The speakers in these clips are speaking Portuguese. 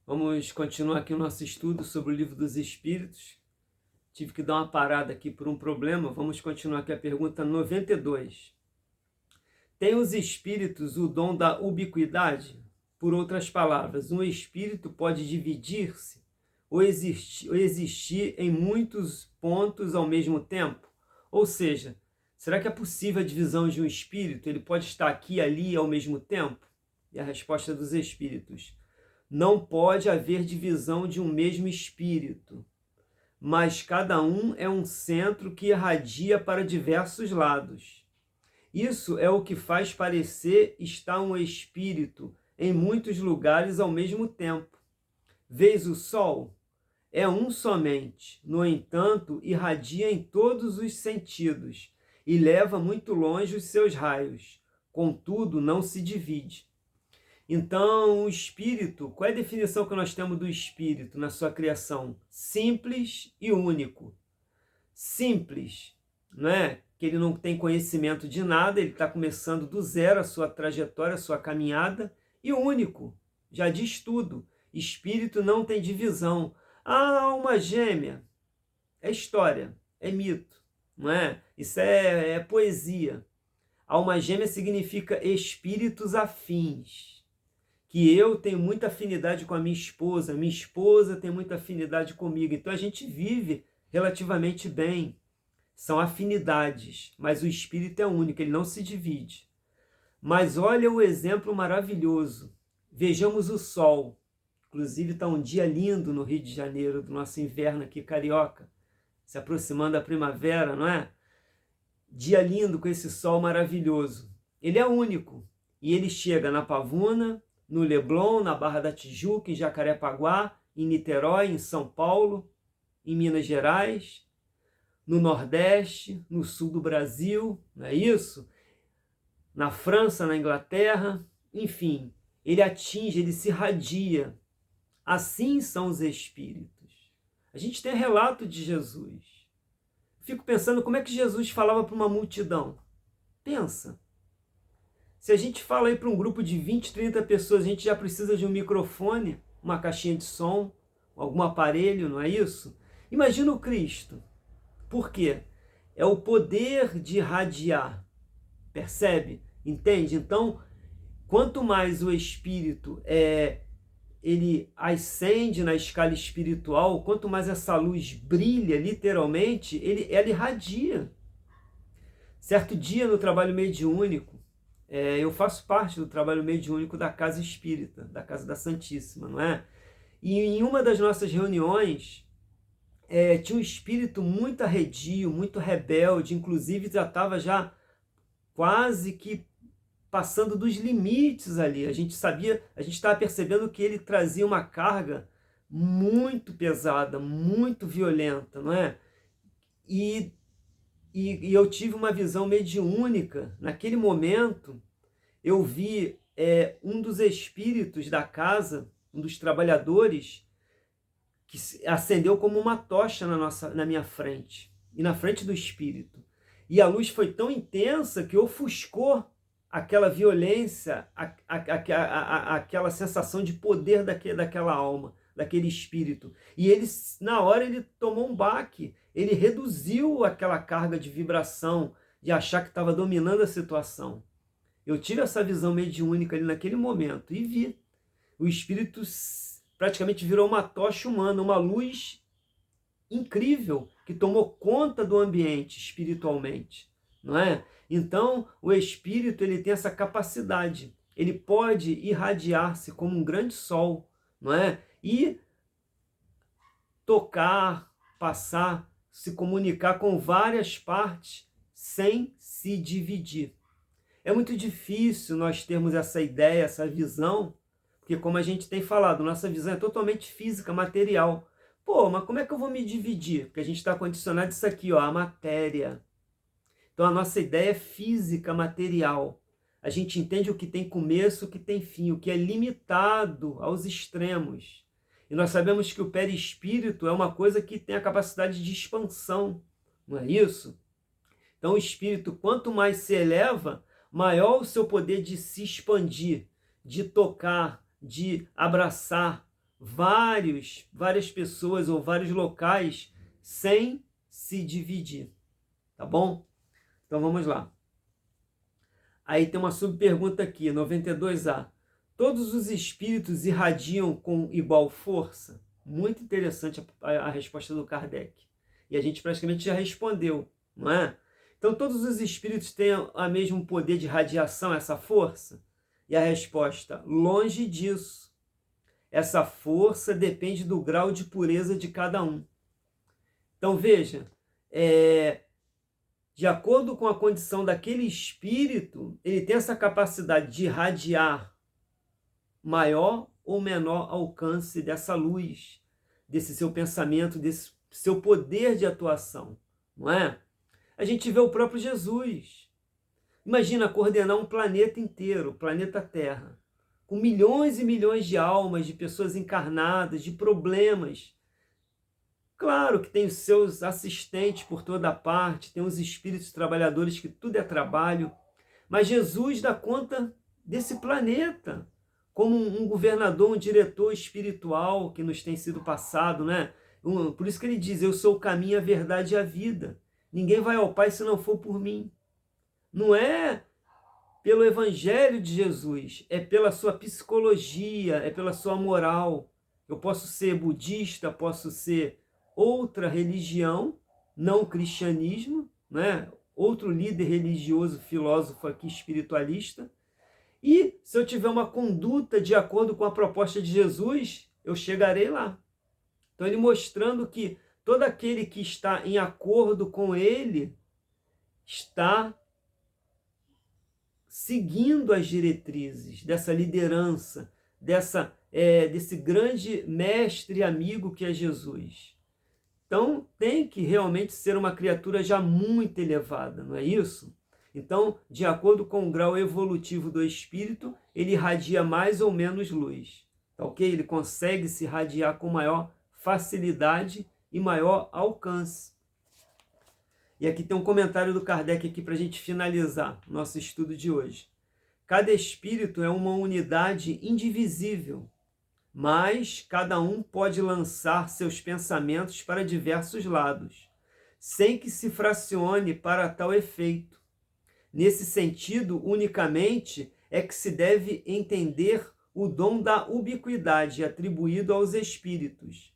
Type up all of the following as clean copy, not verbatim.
Vamos continuar aqui o nosso estudo sobre o Livro dos Espíritos. Tive que dar uma parada aqui por um problema. Vamos continuar aqui a pergunta 92. Tem os espíritos o dom da ubiquidade? Por outras palavras, um espírito pode dividir-se ou existir em muitos pontos ao mesmo tempo? Ou seja, será que é possível a divisão de um espírito? Ele pode estar aqui e ali ao mesmo tempo? E a resposta dos espíritos: não pode haver divisão de um mesmo espírito, mas cada um é um centro que irradia para diversos lados. Isso é o que faz parecer estar um espírito em muitos lugares ao mesmo tempo. Vês o Sol? É um somente, no entanto, irradia em todos os sentidos e leva muito longe os seus raios, contudo não se divide. Então, o espírito, qual é a definição que nós temos do espírito na sua criação? Simples e único. Simples, não é? Que ele não tem conhecimento de nada, ele está começando do zero a sua trajetória, a sua caminhada, e único, já diz tudo. Espírito não tem divisão. Ah, alma gêmea, é história, é mito, não é? Isso é poesia. Alma gêmea significa espíritos afins. Que eu tenho muita afinidade com a minha esposa tem muita afinidade comigo, então a gente vive relativamente bem. São afinidades, mas o espírito é único, ele não se divide. Mas olha o exemplo maravilhoso. Vejamos o sol. Inclusive está um dia lindo no Rio de Janeiro, do nosso inverno aqui carioca, se aproximando da primavera, não é? Dia lindo com esse sol maravilhoso. Ele é único e ele chega na Pavuna, no Leblon, na Barra da Tijuca, em Jacarepaguá, em Niterói, em São Paulo, em Minas Gerais, no Nordeste, no sul do Brasil, não é isso? Na França, na Inglaterra, enfim, ele atinge, ele se irradia. Assim são os espíritos. A gente tem relato de Jesus. Fico pensando como é que Jesus falava para uma multidão. Pensa. Se a gente fala aí para um grupo de 20, 30 pessoas, a gente já precisa de um microfone, uma caixinha de som, algum aparelho, não é isso? Imagina o Cristo. Por quê? É o poder de irradiar. Percebe? Entende? Então, quanto mais o espírito ele ascende na escala espiritual, quanto mais essa luz brilha, literalmente, ela irradia. Certo dia, no trabalho mediúnico, eu faço parte do trabalho mediúnico da Casa Espírita, da Casa da Santíssima, não é? E em uma das nossas reuniões, tinha um espírito muito arredio, muito rebelde, inclusive já estava já quase que passando dos limites ali. A gente estava percebendo que ele trazia uma carga muito pesada, muito violenta, não é? E eu tive uma visão mediúnica. Naquele momento, eu vi um dos espíritos da casa, um dos trabalhadores, que acendeu como uma tocha na minha frente, e na frente do espírito. E a luz foi tão intensa que ofuscou aquela violência, aquela sensação de poder daquela alma, daquele espírito. E ele, na hora, ele tomou um baque, ele reduziu aquela carga de vibração, de achar que estava dominando a situação. Eu tive essa visão mediúnica ali naquele momento e vi. O espírito praticamente virou uma tocha humana, uma luz incrível que tomou conta do ambiente espiritualmente, não é? Então, o espírito ele tem essa capacidade, ele pode irradiar-se como um grande sol, não é? E tocar, passar, se comunicar com várias partes sem se dividir. É muito difícil nós termos essa ideia, essa visão, porque como a gente tem falado, nossa visão é totalmente física, material. Pô, mas como é que eu vou me dividir? Porque a gente está condicionado isso aqui, ó, a matéria. Então a nossa ideia é física, material. A gente entende o que tem começo, o que tem fim, o que é limitado aos extremos. E nós sabemos que o perispírito é uma coisa que tem a capacidade de expansão, não é isso? Então o espírito, quanto mais se eleva, maior o seu poder de se expandir, de tocar, de abraçar, várias pessoas ou vários locais sem se dividir, tá bom? Então vamos lá. Aí tem uma subpergunta aqui, 92A. Todos os espíritos irradiam com igual força? Muito interessante a resposta do Kardec. E a gente praticamente já respondeu, não é? Então todos os espíritos têm o mesmo poder de radiação, essa força? E a resposta, longe disso. Essa força depende do grau de pureza de cada um. Então veja, de acordo com a condição daquele espírito, ele tem essa capacidade de irradiar maior ou menor alcance dessa luz, desse seu pensamento, desse seu poder de atuação, não é? A gente vê o próprio Jesus. Imagina coordenar um planeta inteiro, o planeta Terra, com milhões e milhões de almas, de pessoas encarnadas, de problemas. Claro que tem os seus assistentes por toda parte, tem os espíritos trabalhadores que tudo é trabalho, mas Jesus dá conta desse planeta, como um governador, um diretor espiritual que nos tem sido passado, né? Por isso que ele diz, eu sou o caminho, a verdade e a vida. Ninguém vai ao Pai se não for por mim. Não é pelo Evangelho de Jesus, é pela sua psicologia, é pela sua moral. Eu posso ser budista, posso ser outra religião, não o cristianismo, né? Outro líder religioso, filósofo aqui, espiritualista. E se eu tiver uma conduta de acordo com a proposta de Jesus, eu chegarei lá. Então ele mostrando que todo aquele que está em acordo com ele está seguindo as diretrizes dessa liderança, desse grande mestre e amigo que é Jesus. Então tem que realmente ser uma criatura já muito elevada, não é isso? Então, de acordo com o grau evolutivo do espírito, ele irradia mais ou menos luz, tá ok? Ele consegue se irradiar com maior facilidade e maior alcance. E aqui tem um comentário do Kardec aqui para a gente finalizar o nosso estudo de hoje. Cada espírito é uma unidade indivisível, mas cada um pode lançar seus pensamentos para diversos lados, sem que se fracione para tal efeito. Nesse sentido, unicamente, é que se deve entender o dom da ubiquidade atribuído aos espíritos.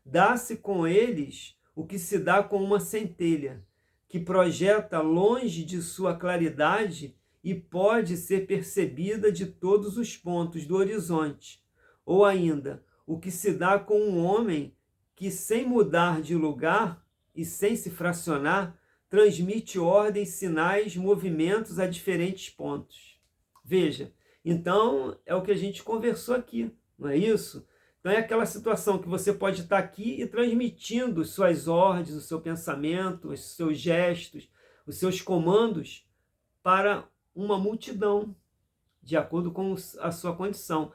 Dá-se com eles o que se dá com uma centelha, que projeta longe de sua claridade e pode ser percebida de todos os pontos do horizonte. Ou ainda, o que se dá com um homem que, sem mudar de lugar e sem se fracionar, transmite ordens, sinais, movimentos a diferentes pontos. Veja, então é o que a gente conversou aqui, não é isso? Então é aquela situação que você pode estar aqui e transmitindo suas ordens, o seu pensamento, os seus gestos, os seus comandos para uma multidão, de acordo com a sua condição.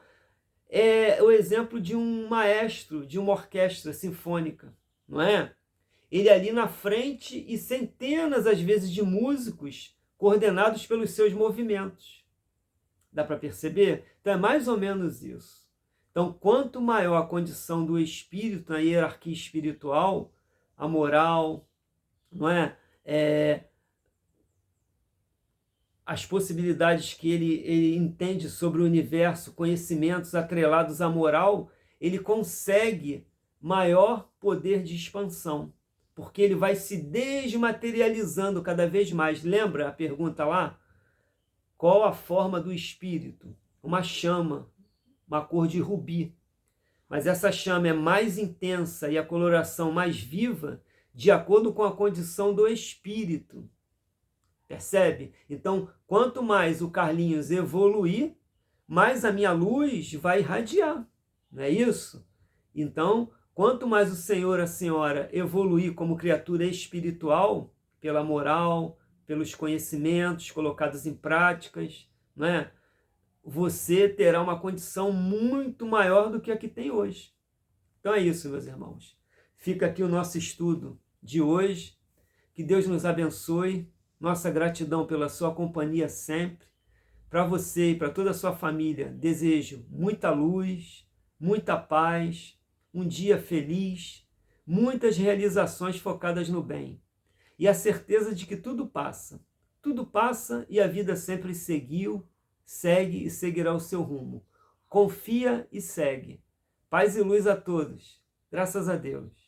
É o exemplo de um maestro, de uma orquestra sinfônica, não é? Ele ali na frente e centenas, às vezes, de músicos coordenados pelos seus movimentos. Dá para perceber? Então é mais ou menos isso. Então, quanto maior a condição do espírito na hierarquia espiritual, a moral, não é? As possibilidades que ele entende sobre o universo, conhecimentos atrelados à moral, ele consegue maior poder de expansão, porque ele vai se desmaterializando cada vez mais. Lembra a pergunta lá? Qual a forma do espírito? Uma chama, uma cor de rubi. Mas essa chama é mais intensa e a coloração mais viva de acordo com a condição do espírito. Percebe? Então, quanto mais o Carlinhos evoluir, mais a minha luz vai irradiar. Não é isso? Então, quanto mais o senhor, a senhora evoluir como criatura espiritual, pela moral, pelos conhecimentos colocados em práticas, não é? Você terá uma condição muito maior do que a que tem hoje. Então é isso, meus irmãos. Fica aqui o nosso estudo de hoje. Que Deus nos abençoe. Nossa gratidão pela sua companhia sempre. Para você e para toda a sua família, desejo muita luz, muita paz, um dia feliz, muitas realizações focadas no bem. E a certeza de que tudo passa. Tudo passa e a vida sempre seguiu, segue e seguirá o seu rumo. Confia e segue. Paz e luz a todos. Graças a Deus.